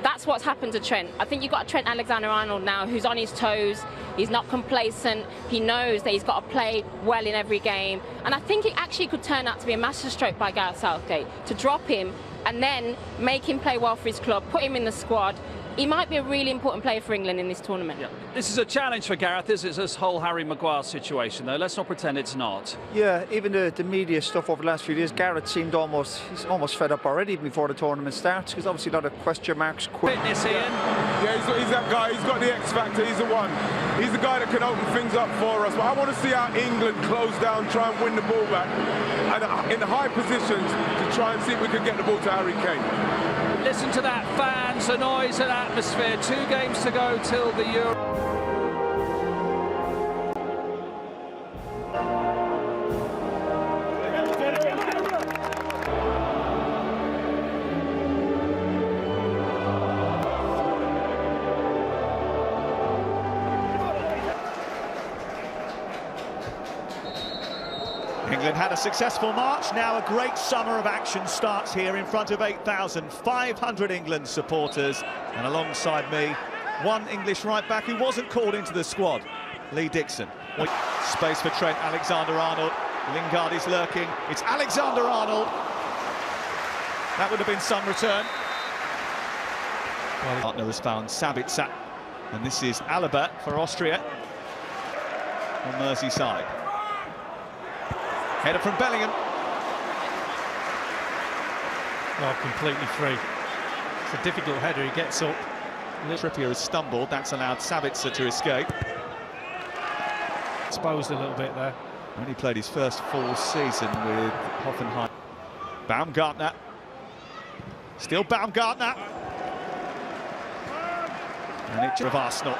That's what's happened to Trent. I think you've got Trent Alexander-Arnold now who's on his toes, he's not complacent, he knows that he's got to play well in every game, and I think it actually could turn out to be a masterstroke by Gareth Southgate to drop him and then make him play well for his club, put him in the squad. He might be a really important player for England in this tournament. Yeah. This is a challenge for Gareth, this whole Harry Maguire situation, though. Let's not pretend it's not. Yeah, even the media stuff over the last few days, Gareth seemed he's almost fed up already before the tournament starts, because obviously a lot of question marks. Fitness, Ian. Yeah, he's that guy, he's got the X factor, he's the one. He's the guy that can open things up for us. But I want to see how England close down, try and win the ball back, and in high positions to try and see if we can get the ball to Harry Kane. Listen to that, fans, the noise and atmosphere. 2 games to go till the Euro. England had a successful march, now a great summer of action starts here in front of 8,500 England supporters, and alongside me, one English right-back who wasn't called into the squad, Lee Dixon. Space for Trent Alexander-Arnold, Lingard is lurking, it's Alexander-Arnold. That would have been some return. Partner has found Sabitzer, and this is Alaba for Austria on Merseyside. Header from Bellingham. Oh, completely free. It's a difficult header, he gets up. Trippier has stumbled, that's allowed Sabitzer to escape. Exposed a little bit there. Only played his first full season with Hoffenheim. Baumgartner. Still Baumgartner. And it's of Arsenal.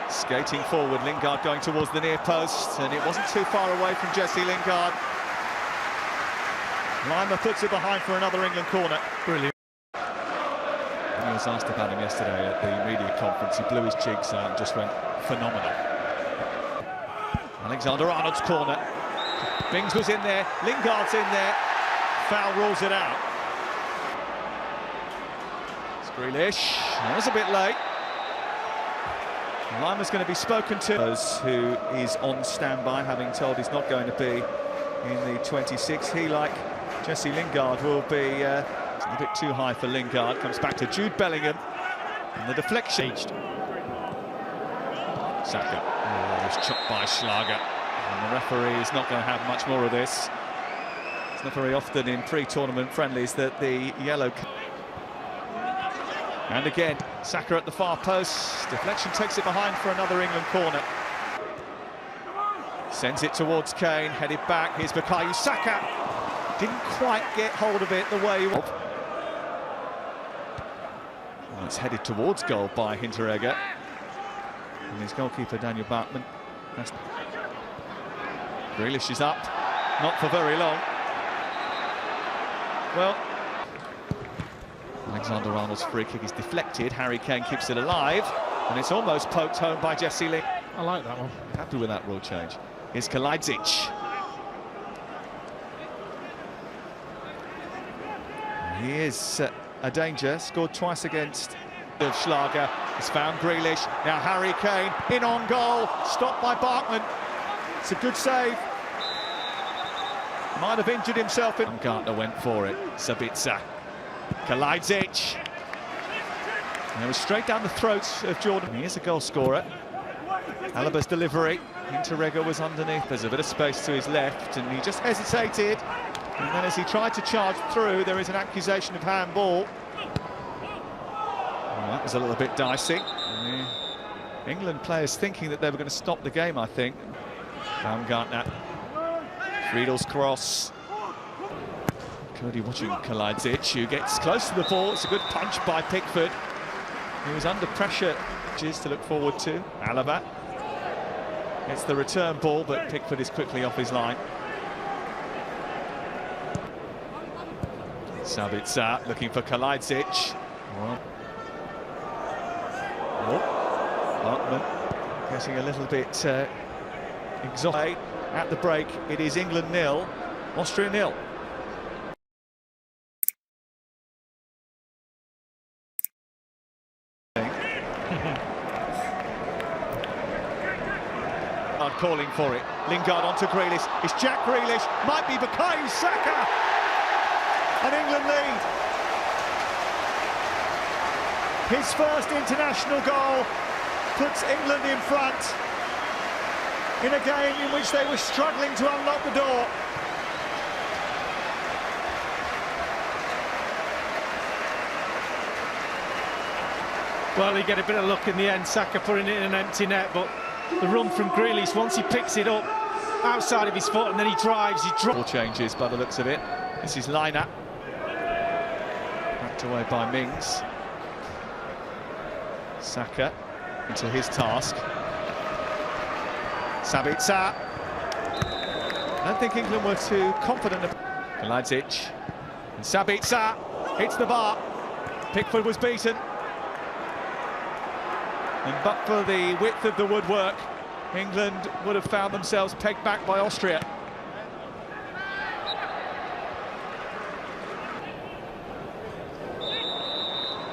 Skating forward, Lingard going towards the near post, and it wasn't too far away from Jesse Lingard. Lima puts it behind for another England corner. Brilliant. When he was asked about him yesterday at the media conference, he blew his cheeks out and just went phenomenal. Alexander-Arnold's corner. Bings was in there, Lingard's in there. Foul rules it out. It's Grealish. That was a bit late. Lima's going to be spoken to. Who is on standby, having told he's not going to be in the 26. He, like Jesse Lingard, will be a bit too high for Lingard. Comes back to Jude Bellingham, and the deflection. Saka. Oh, was chopped by Schlager, and the referee is not going to have much more of this. It's not very often in pre-tournament friendlies that the yellow. And again, Saka at the far post. Deflection takes it behind for another England corner. Sends it towards Kane, headed back. Here's Bukayo Saka. Didn't quite get hold of it the way he wanted. Well, it's headed towards goal by Hinteregger. And his goalkeeper, Daniel Bartman. Grealish is up. Not for very long. Well, Alexander-Arnold's free kick is deflected. Harry Kane keeps it alive, and it's almost poked home by Jesse Lee. I like that one. Happy with that rule change. Here's Hіghlіghts. He is a danger. Scored twice against Schlager. He's found Grealish. Now Harry Kane in on goal. Stopped by Bartman. It's a good save. Might have injured himself. Gartner went for it. Sabitzer. Hіghlіghts. And it was straight down the throats of Jordan. He is a goal scorer. Alaba's delivery. Hinteregger was underneath. There's a bit of space to his left, and he just hesitated. And then as he tried to charge through, there is an accusation of handball. Well, that was a little bit dicey. And the England players thinking that they were going to stop the game, I think. Baumgartner. Friedel's cross. Cody watching Hіghlіghts, who gets close to the ball. It's a good punch by Pickford. He was under pressure, which is to look forward to. Alaba gets the return ball, but Pickford is quickly off his line. Sabitzer looking for Hіghlіghts. Hartman getting a little bit exhausted. At the break, it is England 0, Austria 0. calling for it. Lingard onto Grealish. It's Jack Grealish. Might be Bukayo Saka. And England lead. His first international goal puts England in front in a game in which they were struggling to unlock the door. Well, he get a bit of luck in the end, Saka putting it in an empty net, but the run from Grealish, once he picks it up outside of his foot and then he drives, All changes by the looks of it. This is lineup. Backed away by Mings. Saka into his task. Sabitzer. I don't think England were too confident. Goladzic. And Sabitzer hits the bar. Pickford was beaten. And but for the width of the woodwork, England would have found themselves pegged back by Austria.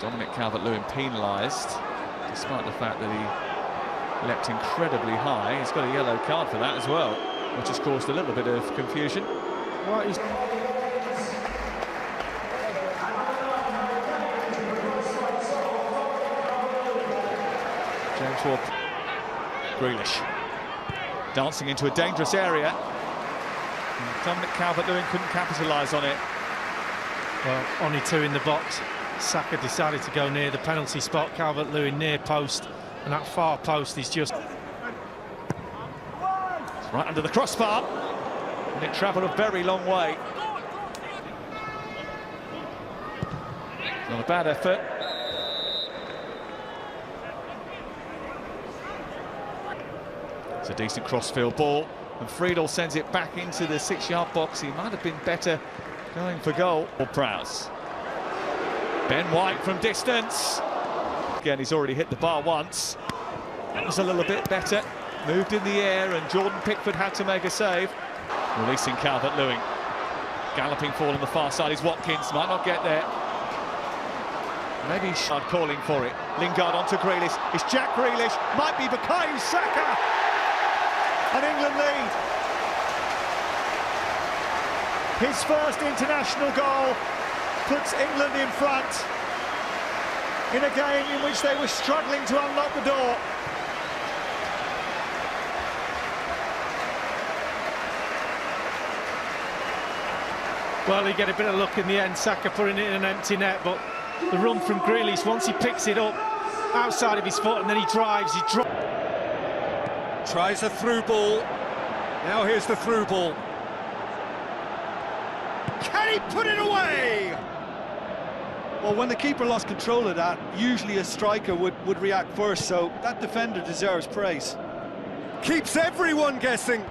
Dominic Calvert-Lewin penalised, despite the fact that he leapt incredibly high. He's got a yellow card for that as well, which has caused a little bit of confusion. Well, he's... James Ward. Grealish dancing into a dangerous area. And Dominic Calvert-Lewin couldn't capitalise on it. Well, only two in the box. Saka decided to go near the penalty spot. Calvert-Lewin near post, and that far post is just... It's right under the crossbar, and it travelled a very long way. Not a bad effort. It's a decent crossfield ball, and Friedel sends it back into the 6-yard box. He might have been better going for goal. Or Prowse. Ben White from distance. Again, he's already hit the bar once. That was a little bit better. Moved in the air, and Jordan Pickford had to make a save. Releasing Calvert-Lewin. Galloping forward on the far side is Watkins. Might not get there. Maybe Shard calling for it. Lingard onto Grealish. It's Jack Grealish. Might be Bukayo Saka. And England lead. His first international goal puts England in front in a game in which they were struggling to unlock the door. Well, he get a bit of luck in the end, Saka putting it in an empty net, but the run from Grealish, once he picks it up outside of his foot and then he drives, Tries a through ball. Now here's the through ball. Can he put it away? Well, when the keeper lost control of that, usually a striker would react first, so that defender deserves praise. Keeps everyone guessing.